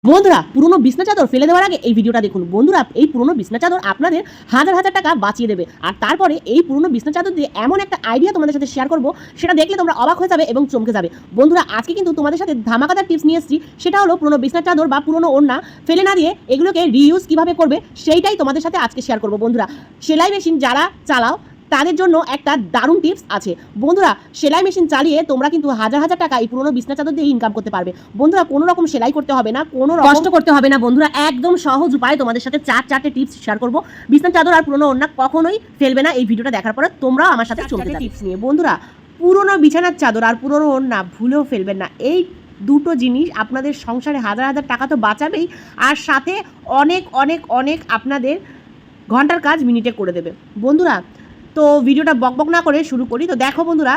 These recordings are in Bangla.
বন্ধুরা, পুরনো বিছনা চাদর ফেলে দেওয়ার আগে এই ভিডিওটা দেখুন। বন্ধুরা, এই পুরনো বিছনা চাদর আপনাদের হাজার হাজার টাকা বাঁচিয়ে দেবে। আর তারপরে এই পুরনো বিছনা চাদর দিয়ে এমন একটা আইডিয়া তোমাদের সাথে শেয়ার করব, সেটা দেখলে তোমরা অবাক হয়ে যাবে এবং চমকে যাবে। বন্ধুরা, আজকে কিন্তু তোমাদের সাথে ধামাকাদার টিপস নিয়ে এসেছি। সেটা হলো পুরনো বিছনা চাদর বা পুরনো ওড়না ফেলে না দিয়ে এগুলোকে রিইউজ কিভাবে করবে সেইটাই তোমাদের সাথে আজকে শেয়ার করব। বন্ধুরা, সেলাই মেশিন যারা চালাও তাদের জন্য একটা দারুণ টিপস আছে। বন্ধুরা, সেলাই মেশিন চালিয়ে তোমরা কিন্তু হাজার হাজার টাকা এই পুরনো বিছনা চাদর দিয়ে ইনকাম করতে পারবে। বন্ধুরা, কোনো রকম সেলাই করতে হবে না, কোনো কষ্ট করতে হবে না। বন্ধুরা, একদম সহজ উপায়ে তোমাদের সাথে চারটে টিপস শেয়ার করব। বিছনা চাদর আর পুরনো ওড়না কখনোই ফেলবে না। এই ভিডিওটা দেখার পরে তোমরাও আমার সাথে চমকে যাবে টিপস নিয়ে। বন্ধুরা, পুরনো বিছানার চাদর আর পুরনো ওড়না ভুলেও ফেলবেন না। এই দুটো জিনিস আপনাদের সংসারে হাজার হাজার টাকা তো বাঁচাবেই, আর সাথে অনেক অনেক অনেক আপনাদের ঘন্টার কাজ মিনিটে করে দেবে। বন্ধুরা, তো ভিডিওটা বকবক না করে শুরু করি। তো দেখো বন্ধুরা,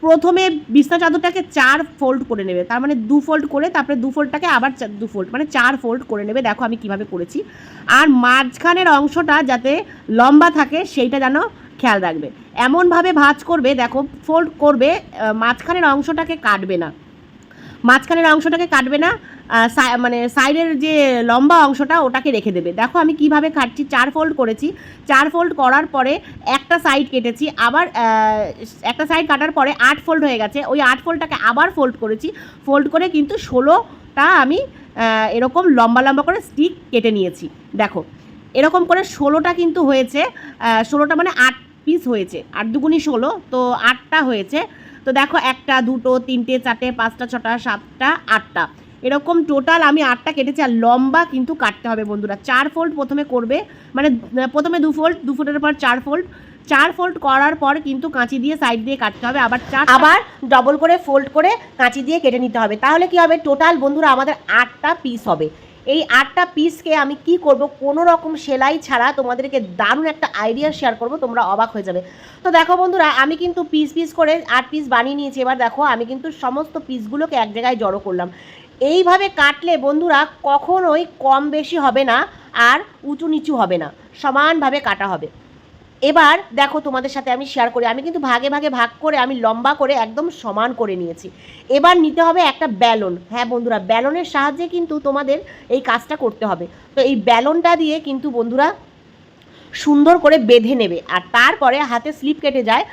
প্রথমে বিছনা চাদরটাকে 4 ফোল্ড করে নেবে। তার মানে 2 ফোল্ড করে তারপরে 2 ফোল্ডটাকে আবার 2 ফোল্ড, মানে 4 ফোল্ড করে নেবে। দেখো আমি কিভাবে করেছি। আর মাঝখানের অংশটা যাতে লম্বা থাকে সেইটা যেন খেয়াল রাখবে। এমনভাবে ভাঁজ করবে, দেখো ফোল্ড করবে, মাঝখানের অংশটাকে কাটবে না। মাঝখানের অংশটাকে কাটবে না, মানে সাইডের যে লম্বা অংশটা ওটাকে রেখে দেবে। দেখো আমি কিভাবে কাটছি। 4 ফোল্ড করেছি। 4 ফোল্ড করার পরে একটা সাইড কেটেছি, আবার একটা সাইড কাটার পরে 8 ফোল্ড হয়ে গেছে। ওই 8 ফোল্ডটাকে আবার ফোল্ড করেছি। ফোল্ড করে কিন্তু 16টা আমি এরকম লম্বা লম্বা করে স্টিক কেটে নিয়েছি। দেখো এরকম করে 16টা কিন্তু হয়েছে। 16টা মানে 8 পিস হয়েছে। 8 দুগুণি 16, তো 8টা হয়েছে। তো দেখো 1টা 2টো 3টে 4টে 5টা 6টা 7টা 8টা, এরকম টোটাল আমি 8টা কেটেছি। আর লম্বা কিন্তু কাটতে হবে বন্ধুরা। 4 ফোল্ড প্রথমে করবে, মানে প্রথমে 2 ফোল্ড, 2 ফোল্ডের পর 4 ফোল্ড, 4 ফোল্ড করার পর কিন্তু কাঁচি দিয়ে সাইড দিয়ে কাটতে হবে। আবার ডবল করে ফোল্ড করে কাঁচি দিয়ে কেটে নিতে হবে। তাহলে কি হবে, টোটাল বন্ধুরা আমাদের 8টা পিস হবে। এই 8টা পিসকে আমি কি করব, কোনো রকম সেলাই ছাড়া তোমাদেরকে দারুণ একটা আইডিয়া শেয়ার করব, তোমরা অবাক হয়ে যাবে। তো দেখো বন্ধুরা, আমি কিন্তু পিস পিস করে 8 পিস বানিয়ে নিয়েছি। এবার দেখো আমি কিন্তু সমস্ত পিসগুলোকে এক জায়গায় জড়ো করলাম। এইভাবে কাটলে বন্ধুরা কখনোই কম বেশি হবে না, আর উঁচু নিচু হবে না, সমানভাবে কাটা হবে। এবার দেখো তোমাদের সাথে আমি শেয়ার করি, আমি কিন্তু ভাগে ভাগে ভাগ করে আমি লম্বা করে একদম সমান করে নিয়েছি। এবার নিতে হবে একটা ব্যালন। হ্যাঁ বন্ধুরা, ব্যালনের সাহায্যে কিন্তু তোমাদের এই কাজটা করতে হবে। তো এই ব্যালনটা দিয়ে কিন্তু বন্ধুরা সুন্দর করে বেঁধে নেবে। আর তারপরে হাতে স্লিপ কেটে যায়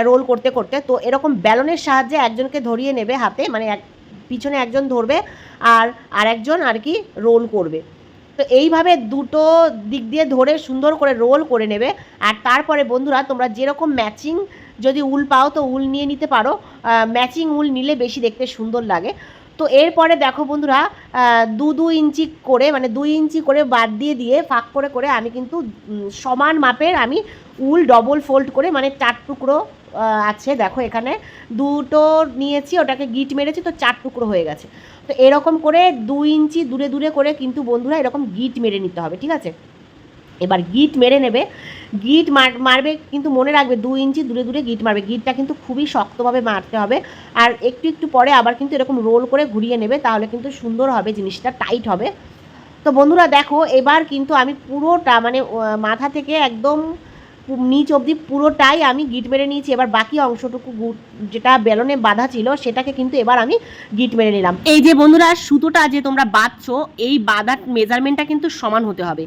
রোল করতে করতে। তো এরকম ব্যালনের সাহায্যে একজনকে ধরিয়ে নেবে হাতে, মানে পিছনে একজন ধরবে আর আরেকজন আর কি রোল করবে। তো এইভাবে দুটো দিক দিয়ে ধরে সুন্দর করে রোল করে নেবে। আর তারপরে বন্ধুরা তোমরা যেরকম ম্যাচিং যদি উল পাও তো উল নিয়ে নিতে পারো। ম্যাচিং উল নিলে বেশি দেখতে সুন্দর লাগে। তো এরপরে দেখো বন্ধুরা, 2 ইঞ্চি করে, মানে 2 ইঞ্চি করে বাদ দিয়ে দিয়ে ফাঁক করে করে আমি কিন্তু সমান মাপের আমি উল ডবল ফোল্ড করে, মানে 4 টুকরো আছে। দেখো এখানে 2টো নিয়েছি, ওটাকে গিট মেরেছি, তো 4 টুকরো হয়ে গেছে। তো এরকম করে 2 ইঞ্চি দূরে দূরে করে কিন্তু বন্ধুরা এরকম গিট মেরে নিতে হবে, ঠিক আছে। এবার গিট মেরে নেবে। গিট মারবে কিন্তু মনে রাখবে 2 ইঞ্চি দূরে দূরে গিট মারবে। গিটটা কিন্তু খুবই শক্তভাবে মারতে হবে। আর একটু একটু পরে আবার কিন্তু এরকম রোল করে ঘুরিয়ে নেবে, তাহলে কিন্তু সুন্দর হবে, জিনিসটা টাইট হবে। তো বন্ধুরা দেখো, এবার কিন্তু আমি পুরোটা, মানে মাথা থেকে একদম নিচ অবধি পুরোটাই আমি গিট মেরে নিয়েছি। এবার বাকি অংশটুকু যেটা বেলনে বাঁধা ছিল সেটাকে কিন্তু এবার আমি গিট মেরে নিলাম। এই যে বন্ধুরা সুতোটা যে তোমরা বাঁধছো, এই বাঁধার মেজারমেন্টটা কিন্তু সমান হতে হবে,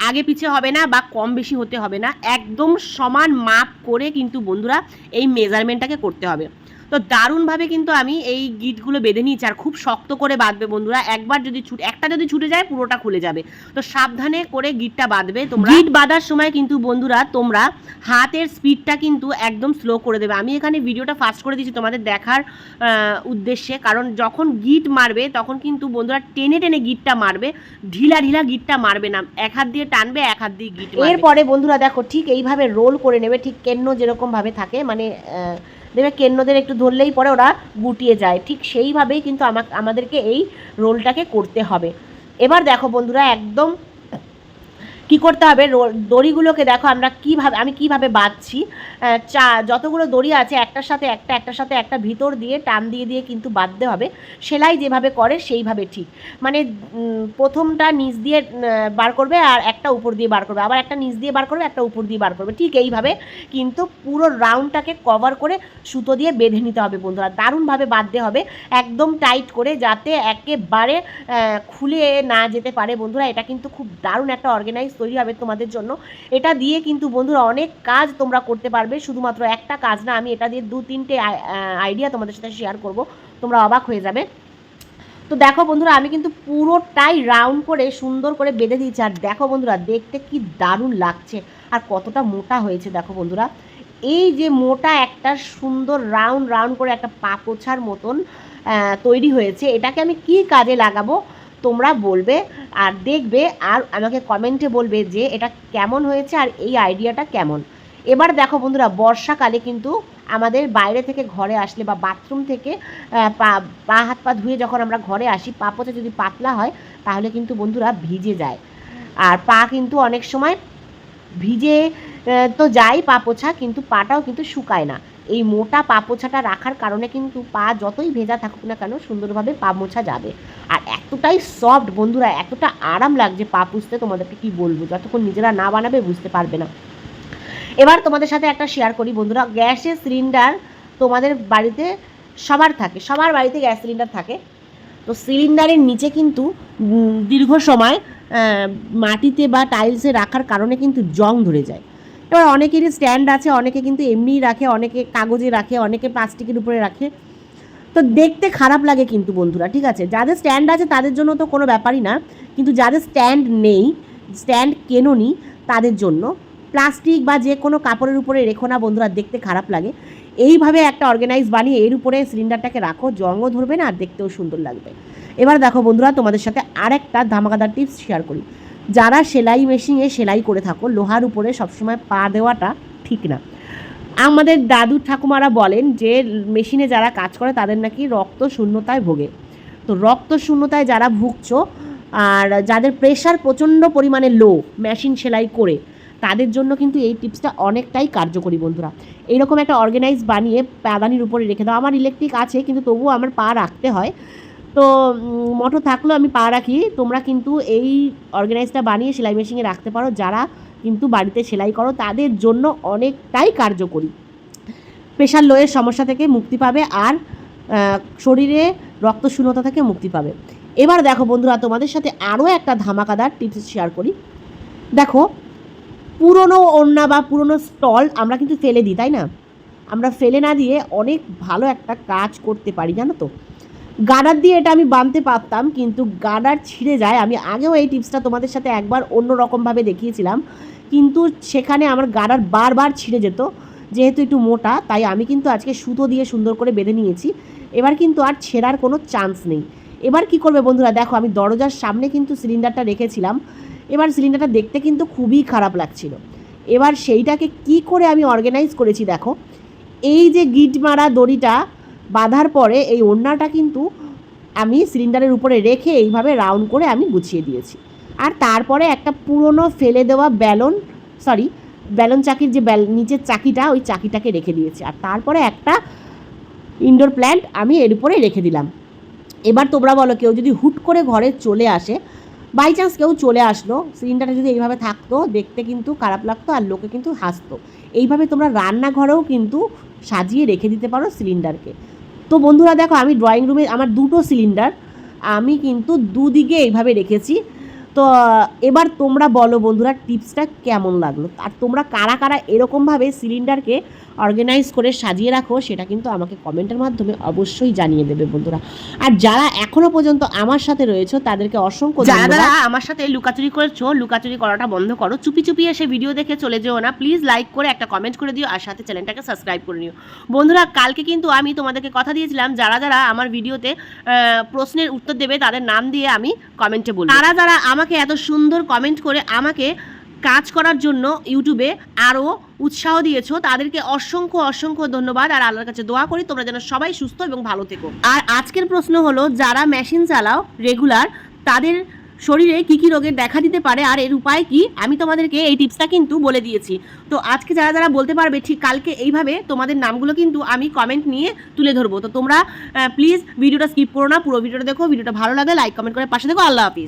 আগে পিছে হবে না বা কম বেশি হতে হবে না, একদম সমান মাপ করে কিন্তু বন্ধুরা এই মেজারমেন্টটাকে করতে হবে। তো দারুণভাবে কিন্তু আমি এই গিটগুলো বেঁধে নিয়েছি। আর খুব শক্ত করে বাঁধবে বন্ধুরা, একবার যদি একটা যদি ছুটে যায় পুরোটা খুলে যাবে। তো সাবধানে করে গিটটা বাঁধবে তোমরা। গিট বাঁধার সময় কিন্তু বন্ধুরা তোমরা হাতের স্পিডটা কিন্তু একদম স্লো করে দেবে। আমি এখানে ভিডিওটা ফাস্ট করে দিয়েছি তোমাদের দেখার উদ্দেশ্যে, কারণ যখন গিট মারবে তখন কিন্তু বন্ধুরা টেনে টেনে গিটটা মারবে, ঢিলা ঢিলা গিটটা মারবে না। এক হাত দিয়ে টানবে, এক হাত দিয়ে গিট মারবে। এরপরে বন্ধুরা দেখো ঠিক এইভাবে রোল করে নেবে, ঠিক কেন্ন যেরকমভাবে থাকে, মানে দেখবে কেন্নদের একটু ধরলেই পরে ওরা গুটিয়ে যায়, ঠিক সেইভাবেই কিন্তু আমাদেরকে এই রোলটাকে করতে হবে। এবার দেখো বন্ধুরা একদম কি করতে হবে, দড়িগুলোকে দেখো আমি কিভাবে বাঁধছি। যতগুলো দড়ি আছে একটার সাথে একটা ভিতর দিয়ে টান দিয়ে দিয়ে কিন্তু বাঁধতে হবে। সেলাই যেভাবে করে সেইভাবে ঠিক, মানে প্রথমটা নিচ দিয়ে বার করবে আর একটা উপর দিয়ে বার করবে, আবার একটা নিচ দিয়ে বার করবে, একটা উপর দিয়ে বার করবে, ঠিক এইভাবে কিন্তু পুরো রাউন্ডটাকে কভার করে সুতো দিয়ে বেঁধে নিতে হবে বন্ধুরা। দারুণভাবে বাঁধতে হবে, একদম টাইট করে, যাতে একেবারে খুলে না যেতে পারে বন্ধুরা। এটা কিন্তু খুব দারুণ একটা অর্গানাইজ তৈরি হবে তোমাদের জন্য। এটা দিয়ে কিন্তু বন্ধুরা অনেক কাজ তোমরা করতে পারবে, শুধুমাত্র একটা কাজ না, আমি এটা দিয়ে 2-3টে আইডিয়া তোমাদের সাথে শেয়ার করব, তোমরা অবাক হয়ে যাবে। তো দেখো বন্ধুরা, আমি কিন্তু পুরোটাই রাউন্ড করে সুন্দর করে বেঁধে দিয়েছি। আর দেখো বন্ধুরা, দেখতে কি দারুণ লাগছে আর কতটা মোটা হয়েছে দেখো বন্ধুরা। এই যে মোটা একটা সুন্দর রাউন্ড করে একটা পাপোছার মতন তৈরি হয়েছে, এটাকে আমি কি কাজে লাগাবো তোমরা বলবে আর দেখবে, আর আমাকে কমেন্টে বলবে যে এটা কেমন হয়েছে আর এই আইডিয়াটা কেমন। এবার দেখো বন্ধুরা, বর্ষাকালে কিন্তু আমাদের বাইরে থেকে ঘরে আসলে বা বাথরুম থেকে পা হাত পা ধুয়ে যখন আমরা ঘরে আসি, পা পোছা যদি পাতলা হয় তাহলে কিন্তু বন্ধুরা ভিজে যায়। আর পা কিন্তু অনেক সময় ভিজে তো যায় পা পোছা, কিন্তু পাটাও কিন্তু শুকায় না। এই মোটা পা পোছাটা রাখার কারণে কিন্তু পা যতই ভেজা থাকুক না কেন সুন্দরভাবে পা মোছা যাবে। আর এতটাই সফট বন্ধুরা, এতটা আরাম লাগছে পা পুছতে, তোমাদেরকে কি বলবো, যতক্ষণ নিজেরা না বানাবে বুঝতে পারবে না। এবার তোমাদের সাথে একটা শেয়ার করি বন্ধুরা, গ্যাসের সিলিন্ডার তোমাদের বাড়িতে সবার বাড়িতে গ্যাস সিলিন্ডার থাকে। তো সিলিন্ডারের নিচে কিন্তু দীর্ঘ সময় মাটিতে বা টাইলসে রাখার কারণে কিন্তু জং ধরে যায়। এবার অনেকেরই স্ট্যান্ড আছে, অনেকে কিন্তু এমনিই রাখে, অনেকে কাগজে রাখে, অনেকে প্লাস্টিকের উপরে রাখে। তো দেখতে খারাপ লাগে কিন্তু বন্ধুরা, ঠিক আছে, যাদের স্ট্যান্ড আছে তাদের জন্য তো কোনো ব্যাপারই না, কিন্তু যাদের স্ট্যান্ড নেই, স্ট্যান্ড কেনোনি, তাদের জন্য প্লাস্টিক বা যে কোনো কাপড়ের উপরে রেখো না বন্ধুরা, দেখতে খারাপ লাগে। এইভাবে একটা অর্গানাইজ বানিয়ে এর উপরে সিলিন্ডারটাকে রাখো, জংও ধরবে না আর দেখতেও সুন্দর লাগবে। এবার দেখো বন্ধুরা, তোমাদের সাথে আরেকটা ধামাকাদার টিপস শেয়ার করি। যারা সেলাই মেশিনে সেলাই করে থাকো, লোহার উপরে সবসময় পা দেওয়াটা ঠিক না। আমাদের দাদু ঠাকুমারা বলেন যে মেশিনে যারা কাজ করে তাদের নাকি রক্ত শূন্যতায় ভোগে। তো রক্ত শূন্যতায় যারা ভুগছো আর যাদের প্রেশার প্রচণ্ড পরিমাণে লো মেশিন সেলাই করে, তাদের জন্য কিন্তু এই টিপসটা অনেকটাই কার্যকরী বন্ধুরা। এইরকম একটা অর্গানাইজ বানিয়ে পাদানির উপরে রেখে দাও। আমার ইলেকট্রিক আছে কিন্তু তবুও আমার পা রাখতে হয়, তো মোটর থাকলেও আমি পা রাখি। তোমরা কিন্তু এই অর্গানাইজটা বানিয়ে সেলাই মেশিনে রাখতে পারো, যারা কিন্তু বাড়িতে সেলাই করো তাদের জন্য অনেকটাই কার্যকরী। প্রেশার লোয়ের সমস্যা থেকে মুক্তি পাবে আর শরীরে রক্তশূন্যতা থেকে মুক্তি পাবে। এবার দেখো বন্ধুরা, তোমাদের সাথে আরও একটা ধামাকাদার টিপস শেয়ার করি। দেখো, পুরনো ওড়না বা পুরনো স্টল আমরা কিন্তু ফেলে দিই, তাই না? আমরা ফেলে না দিয়ে অনেক ভালো একটা কাজ করতে পারি, জানো তো। গার্ডার দিয়ে এটা আমি বাঁধতে পারতাম, কিন্তু গার্ডার ছিঁড়ে যায়। আমি আগেও এই টিপসটা তোমাদের সাথে একবার অন্য রকমভাবে দেখিয়েছিলাম, কিন্তু সেখানে আমার গার্ডার বারবার ছিঁড়ে যেত। যেহেতু একটু মোটা, তাই আমি কিন্তু আজকে সুতো দিয়ে সুন্দর করে বেঁধে নিয়েছি। এবার কিন্তু আর ছেঁড়ার কোনো চান্স নেই। এবার কি করবে বন্ধুরা, দেখো আমি দরজার সামনে কিন্তু সিলিন্ডারটা রেখেছিলাম। এবার সিলিন্ডারটা দেখতে কিন্তু খুবই খারাপ লাগছিল। এবার সেইটাকে কি করে আমি অর্গানাইজ করেছি দেখো। এই যে গিট মারা দড়িটা বাঁধার পরে এই ওড়নাটা কিন্তু আমি সিলিন্ডারের উপরে রেখে এইভাবে রাউন্ড করে আমি গুছিয়ে দিয়েছি। আর তারপরে একটা পুরনো ফেলে দেওয়া ব্যালন চাকির যে নিচের চাকিটা, ওই চাকিটাকে রেখে দিয়েছি। আর তারপরে একটা ইনডোর প্ল্যান্ট আমি এর উপরে রেখে দিলাম। এবার তোমরা বলো, কেউ যদি হুট করে ঘরে চলে আসে, বাই চান্স কেউ চলে আসলো, সিলিন্ডারটা যদি এইভাবে থাকতো দেখতে কিন্তু খারাপ লাগতো আর লোকে কিন্তু হাসতো। এইভাবে তোমরা রান্নাঘরেও কিন্তু সাজিয়ে রেখে দিতে পারো সিলিন্ডারকে। তো বন্ধুরা দেখো, আমি ড্রয়িং রুমে আমার 2টো সিলিন্ডার আমি কিন্তু দুদিকে এইভাবে রেখেছি। তো এবার তোমরা বলো বন্ধুরা, টিপসটা কেমন লাগলো, আর তোমরা কারা কারা এরকমভাবে সিলিন্ডারকে অর্গানাইজ করে সাজিয়ে রাখো সেটা কিন্তু আমাকে কমেন্টের মাধ্যমে অবশ্যই জানিয়ে দেবে বন্ধুরা। আর যারা এখনো পর্যন্ত আমার সাথে রয়েছে তাদেরকে অসংখ্য ধন্যবাদ। যারা আমার সাথে লুকাচুরি করছো, লুকাচুরি করাটা বন্ধ করো, চুপি চুপি এসে ভিডিও দেখে চলে যেও না, প্লিজ লাইক করে একটা কমেন্ট করে দিও আর সাথে চ্যানেলটাকে সাবস্ক্রাইব করে নিও বন্ধুরা। কালকে কিন্তু আমি তোমাদেরকে কথা দিয়েছিলাম, যারা যারা আমার ভিডিওতে প্রশ্নের উত্তর দেবে তাদের নাম দিয়ে আমি কমেন্টে বলবো। তারা যারা আমাকে এত সুন্দর কমেন্ট করে আমাকে কাজ করার জন্য ইউটিউবে আরও উৎসাহ দিয়েছো, তাদেরকে অসংখ্য অসংখ্য ধন্যবাদ। আর আল্লাহর কাছে দোয়া করি তোমরা যেন সবাই সুস্থ এবং ভালো থেকো। আর আজকের প্রশ্ন হলো, যারা মেশিন চালাও রেগুলার, তাদের শরীরে কী কী রোগের দেখা দিতে পারে আর এর উপায় কি, আমি তোমাদেরকে এই টিপসটা কিন্তু বলে দিয়েছি। তো আজকে যারা যারা বলতে পারবে ঠিক কালকে এইভাবে তোমাদের নামগুলো কিন্তু আমি কমেন্ট নিয়ে তুলে ধরবো। তো তোমরা প্লিজ ভিডিওটা স্কিপ করো না, পুরো ভিডিওটা দেখো। ভিডিওটা ভালো লাগলে লাইক কমেন্ট করে পাশে দেখো। আল্লাহ হাফিজ।